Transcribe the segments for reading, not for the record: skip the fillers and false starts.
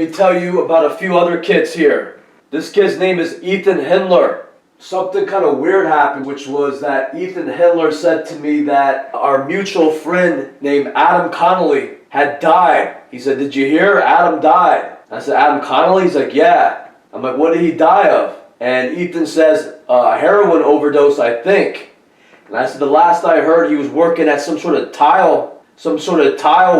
me tell you about a few other kids here. This kid's name is Ethan Hindler. Something kind of weird happened, which was that Ethan Hindler said to me that our mutual friend named Adam Connolly had died. He said, "Did you hear? Adam died." I said, "Adam Connolly?" He's like, "Yeah." I'm like, "What did he die of?" And Ethan says, "A heroin overdose, I think." And I said, "The last I heard, he was working at some sort of tile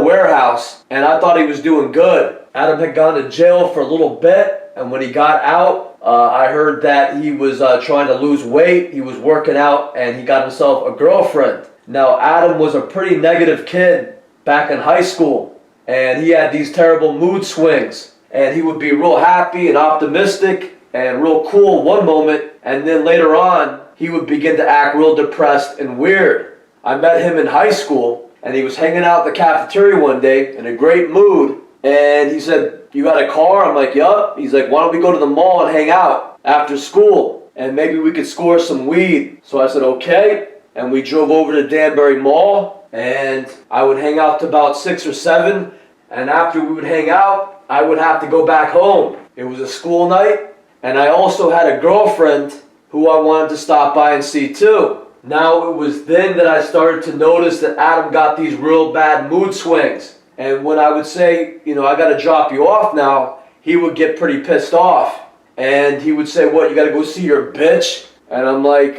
warehouse, and I thought he was doing good." Adam had gone to jail for a little bit, and when he got out, I heard that he was trying to lose weight. He was working out, and he got himself a girlfriend. Now, Adam was a pretty negative kid back in high school, and he had these terrible mood swings, and he would be real happy and optimistic and real cool one moment, and then later on, he would begin to act real depressed and weird. I met him in high school, and he was hanging out at the cafeteria one day in a great mood, and he said, "You got a car?" I'm like, "Yup." He's like, "Why don't we go to the mall and hang out after school, and maybe we could score some weed?" So I said, "Okay," and we drove over to Danbury Mall, and I would hang out to about 6 or 7, and after we would hang out, I would have to go back home. It was a school night, and I also had a girlfriend who I wanted to stop by and see too. Now it was then that I started to notice that Adam got these real bad mood swings. And when I would say, "I got to drop you off now," he would get pretty pissed off. And he would say, "What, you got to go see your bitch?" And I'm like,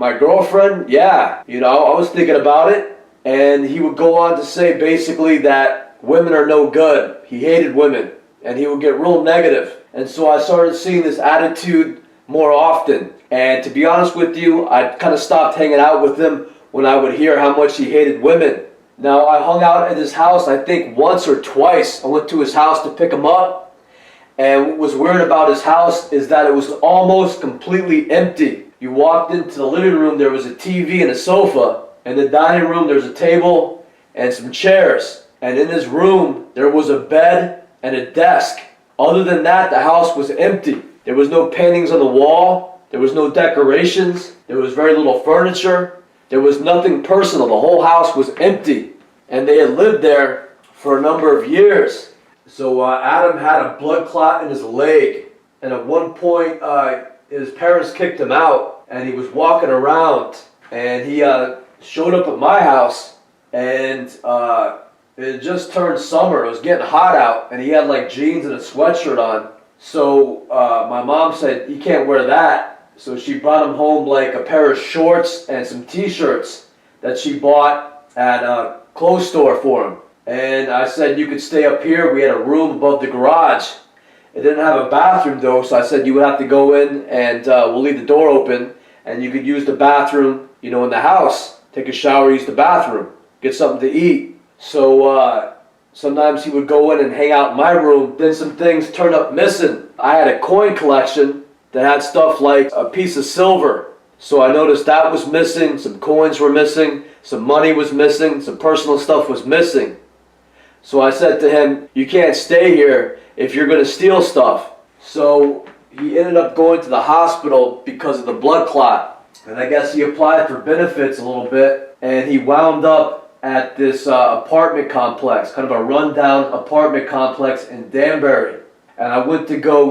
"My girlfriend? Yeah." I was thinking about it. And he would go on to say basically that women are no good. He hated women. And he would get real negative. And so I started seeing this attitude more often. And to be honest with you, I kind of stopped hanging out with him when I would hear how much he hated women. Now, I hung out at his house, I think once or twice. I went to his house to pick him up. And what was weird about his house is that it was almost completely empty. You walked into the living room, there was a TV and a sofa. In the dining room, there was a table and some chairs. And in his room, there was a bed and a desk. Other than that, the house was empty. There was no paintings on the wall. There was no decorations. There was very little furniture. There was nothing personal. The whole house was empty. And they had lived there for a number of years. So Adam had a blood clot in his leg. And at one point, his parents kicked him out. And he was walking around. And he showed up at my house. And it had just turned summer. It was getting hot out. And he had like jeans and a sweatshirt on. So my mom said, "You can't wear that." So she brought him home like a pair of shorts and some t-shirts that she bought at a clothes store for him. And I said, "You could stay up here." We had a room above the garage. It didn't have a bathroom though, so I said you would have to go in and we'll leave the door open and you could use the bathroom, in the house. Take a shower, use the bathroom, get something to eat. So sometimes he would go in and hang out in my room. Then some things turned up missing. I had a coin collection that had stuff like a piece of silver. So I noticed that was missing, some coins were missing, some money was missing, some personal stuff was missing. So I said to him, "You can't stay here if you're going to steal stuff." So he ended up going to the hospital because of the blood clot. And I guess he applied for benefits a little bit, and he wound up at this apartment complex, kind of a rundown apartment complex in Danbury. And I went to go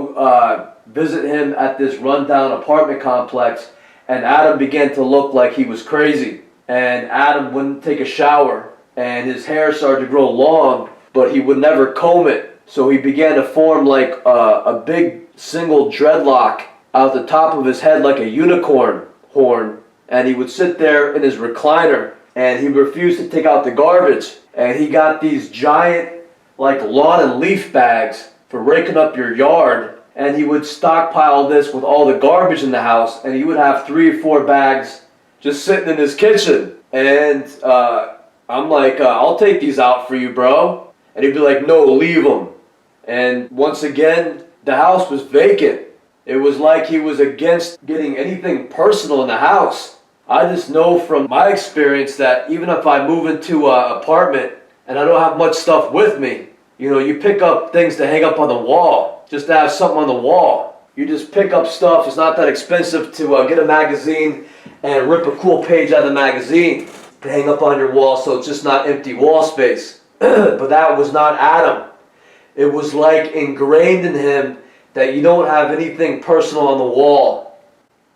visit him at this rundown apartment complex, and Adam began to look like he was crazy. And Adam wouldn't take a shower, and his hair started to grow long, but he would never comb it. So he began to form like a big single dreadlock out the top of his head like a unicorn horn, and he would sit there in his recliner, and he refused to take out the garbage. And he got these giant like lawn and leaf bags for raking up your yard, and he would stockpile this with all the garbage in the house, and he would have 3 or 4 bags just sitting in his kitchen. And I'm like, "I'll take these out for you, bro." And he'd be like, "No, leave them." And once again, the house was vacant. It was like he was against getting anything personal in the house. I just know from my experience that even if I move into an apartment and I don't have much stuff with me, you pick up things to hang up on the wall, just to have something on the wall. You just pick up stuff. It's not that expensive to get a magazine and rip a cool page out of the magazine to hang up on your wall, so it's just not empty wall space. But that was not Adam. It was like ingrained in him that you don't have anything personal on the wall.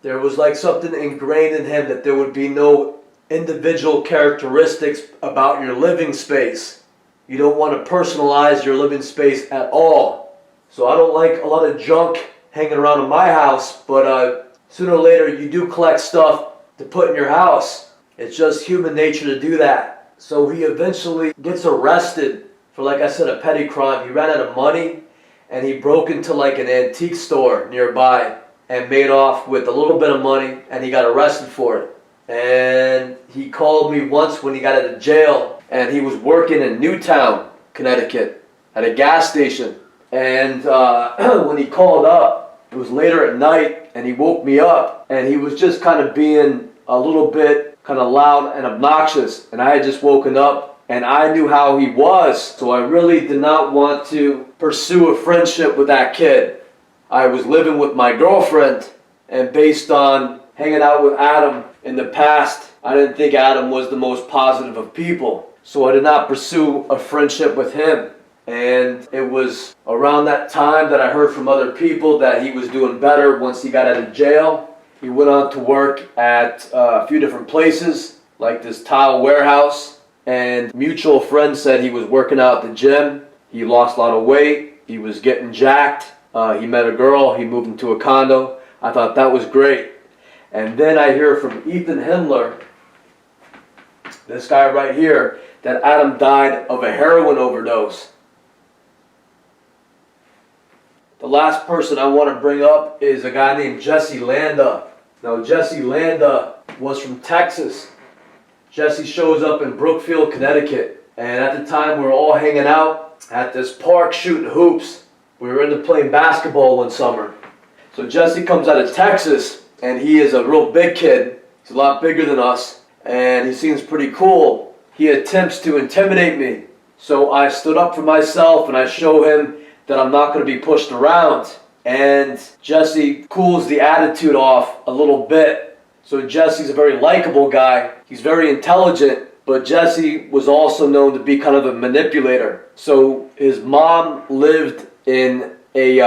There was like something ingrained in him that there would be no individual characteristics about your living space. You don't want to personalize your living space at all. So I don't like a lot of junk hanging around in my house, but sooner or later you do collect stuff to put in your house. It's just human nature to do that. So he eventually gets arrested for, like I said, a petty crime. He ran out of money and he broke into like an antique store nearby and made off with a little bit of money, and he got arrested for it. And he called me once when he got out of jail, and he was working in Newtown, Connecticut at a gas station. And when he called up, it was later at night, and he woke me up, and he was just kind of being a little bit kind of loud and obnoxious, and I had just woken up, and I knew how he was, so I really did not want to pursue a friendship with that kid. I was living with my girlfriend, and based on hanging out with Adam in the past, I didn't think Adam was the most positive of people, so I did not pursue a friendship with him. And it was around that time that I heard from other people that he was doing better once he got out of jail. He went on to work at a few different places, like this tile warehouse, and mutual friends said he was working out at the gym. He lost a lot of weight. He was getting jacked. He met a girl. He moved into a condo. I thought that was great. And then I hear from Ethan Himmler, this guy right here, that Adam died of a heroin overdose. The last person I want to bring up is a guy named Jesse Landa. Now, Jesse Landa was from Texas. Jesse shows up in Brookfield, Connecticut. And at the time, we were all hanging out at this park shooting hoops. We were into playing basketball one summer. So Jesse comes out of Texas, and he is a real big kid. He's a lot bigger than us, and he seems pretty cool. He attempts to intimidate me. So I stood up for myself, and I show him that I'm not going to be pushed around. And Jesse cools the attitude off a little bit. So Jesse's a very likable guy. He's very intelligent, but Jesse was also known to be kind of a manipulator. So his mom lived in a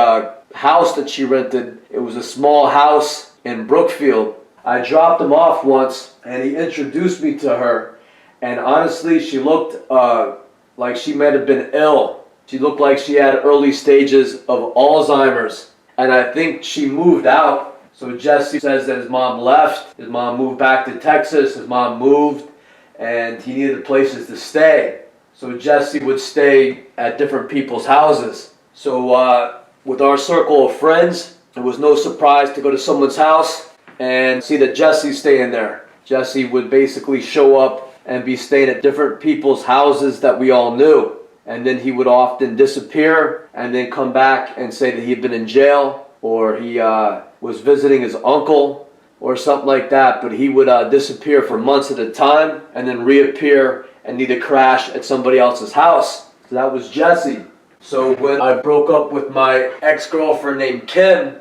house that she rented. It was a small house in Brookfield. I dropped him off once, and he introduced me to her. And honestly, she looked like she might have been ill. She looked like she had early stages of Alzheimer's. And I think she moved out. So Jesse says that his mom left. His mom moved back to Texas. His mom moved, and he needed places to stay. So Jesse would stay at different people's houses. So with our circle of friends, it was no surprise to go to someone's house and see that Jesse's staying there. Jesse would basically show up and be staying at different people's houses that we all knew. And then he would often disappear and then come back and say that he had been in jail, or he was visiting his uncle or something like that. But he would disappear for months at a time and then reappear and need to crash at somebody else's house. So that was Jesse. So when I broke up with my ex-girlfriend named Kim,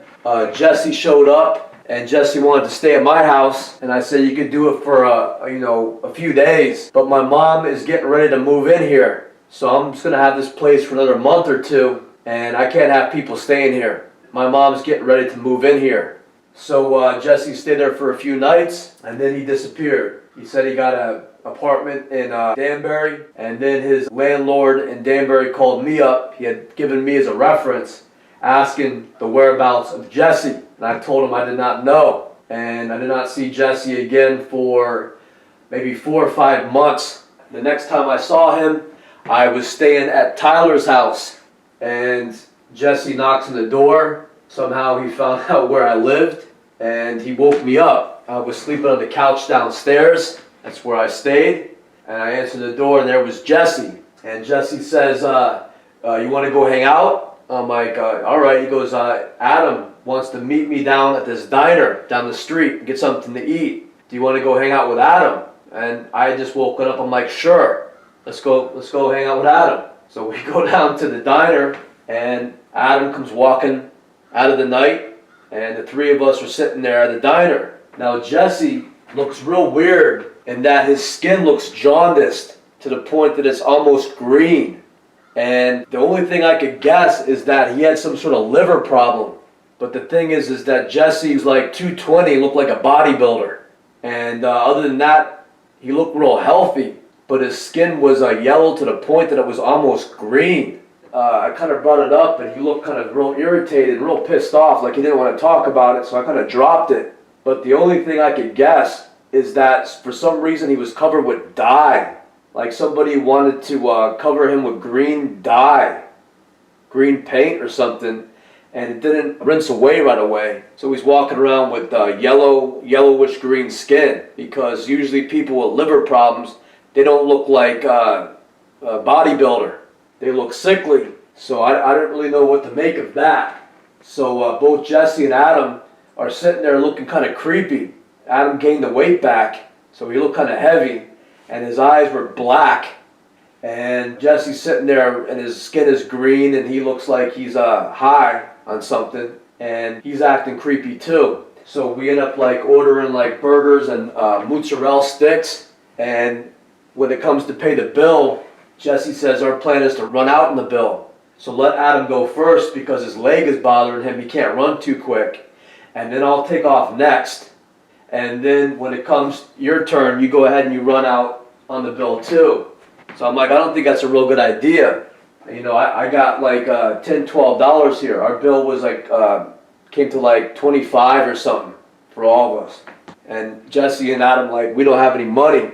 Jesse showed up, and Jesse wanted to stay at my house, and I said you could do it for a few days, but my mom is getting ready to move in here, so I'm just gonna have this place for another month or two, and I can't have people staying here. My mom's getting ready to move in here. So Jesse stayed there for a few nights, and then he disappeared. He said he got an apartment in Danbury, and then his landlord in Danbury called me up. He had given me as a reference, asking the whereabouts of Jesse, and I told him I did not know. And I did not see Jesse again for maybe 4 or 5 months. The next time I saw him, I was staying at Tyler's house, and Jesse knocks on the door. Somehow he found out where I lived, and he woke me up. I was sleeping on the couch downstairs. That's where I stayed. And I answered the door, and there was Jesse. And Jesse says, you want to go hang out? I'm like, all right. He goes, Adam wants to meet me down at this diner down the street and get something to eat. Do you want to go hang out with Adam? And I had just woken up. I'm like, sure. Let's go hang out with Adam. So we go down to the diner, and Adam comes walking out of the night, and the three of us are sitting there at the diner. Now Jesse looks real weird in that his skin looks jaundiced to the point that it's almost green. And the only thing I could guess is that he had some sort of liver problem. But the thing is that Jesse was like 220, looked like a bodybuilder. And other than that, he looked real healthy. But his skin was yellow to the point that it was almost green. I kind of brought it up and he looked kind of real irritated, real pissed off, like he didn't want to talk about it, so I kind of dropped it. But the only thing I could guess is that for some reason he was covered with dye. Like somebody wanted to cover him with green dye, green paint or something, and it didn't rinse away right away. So he's walking around with yellowish green skin, because usually people with liver problems, they don't look like a bodybuilder. They look sickly. So I don't really know what to make of that. So both Jesse and Adam are sitting there looking kind of creepy. Adam gained the weight back, so he looked kind of heavy, and his eyes were black. And Jesse's sitting there, and his skin is green, and he looks like he's high on something, and he's acting creepy too. So we end up like ordering like burgers and mozzarella sticks, and when it comes to pay the bill, Jesse says our plan is to run out in the bill. So let Adam go first because his leg is bothering him. He can't run too quick. And then I'll take off next. And then when it comes your turn, you go ahead and you run out on the bill too. So I'm like, I don't think that's a real good idea. You know, I got like $10, $12 here. Our bill was like, came to like 25 or something for all of us. And Jesse and Adam like, we don't have any money.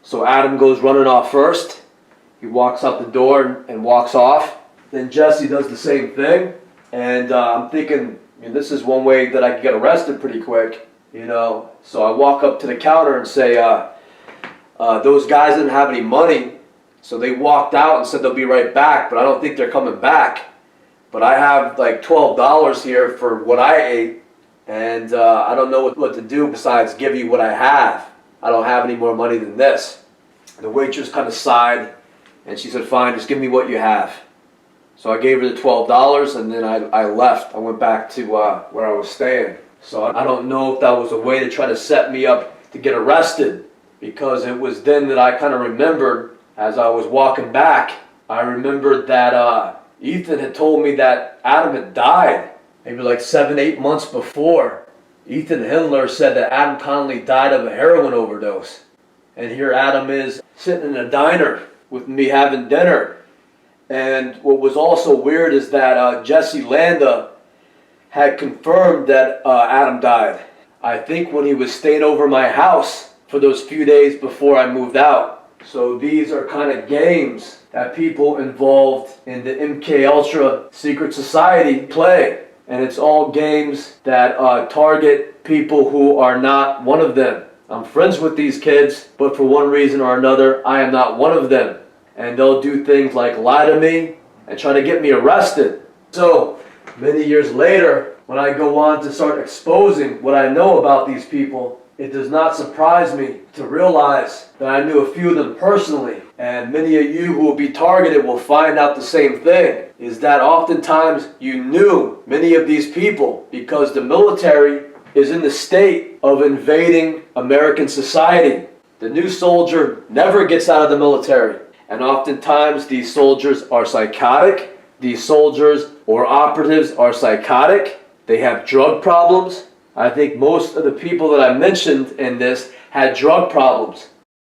So Adam goes running off first. He walks out the door and walks off. Then Jesse does the same thing. And I'm thinking, I mean, this is one way that I could get arrested pretty quick, you know. So I walk up to the counter and say, those guys didn't have any money. So they walked out and said they'll be right back, but I don't think they're coming back. But I have like $12 here for what I ate, and I don't know what to do besides give you what I have. I don't have any more money than this. The waitress kind of sighed, and she said, fine, just give me what you have. So I gave her the $12, and then I left. I went back to where I was staying. So I don't know if that was a way to try to set me up to get arrested, because it was then that I kind of remembered, as I was walking back, I remembered that Ethan had told me that Adam had died, maybe like 7, 8 months before. Ethan Hindler said that Adam Connolly died of a heroin overdose. And here Adam is sitting in a diner with me having dinner. And what was also weird is that Jesse Landa had confirmed that Adam died. I think when he was staying over my house for those few days before I moved out. So these are kind of games that people involved in the MK Ultra secret society play. And it's all games that target people who are not one of them. I'm friends with these kids, but for one reason or another, I am not one of them. And they'll do things like lie to me and try to get me arrested. So many years later, when I go on to start exposing what I know about these people, it does not surprise me to realize that I knew a few of them personally. And many of you who will be targeted will find out the same thing, is that oftentimes you knew many of these people because the military is in the state of invading American society. The new soldier never gets out of the military. And oftentimes these soldiers are psychotic. These soldiers or operatives are psychotic. They have drug problems. I think most of the people that I mentioned in this had drug problems.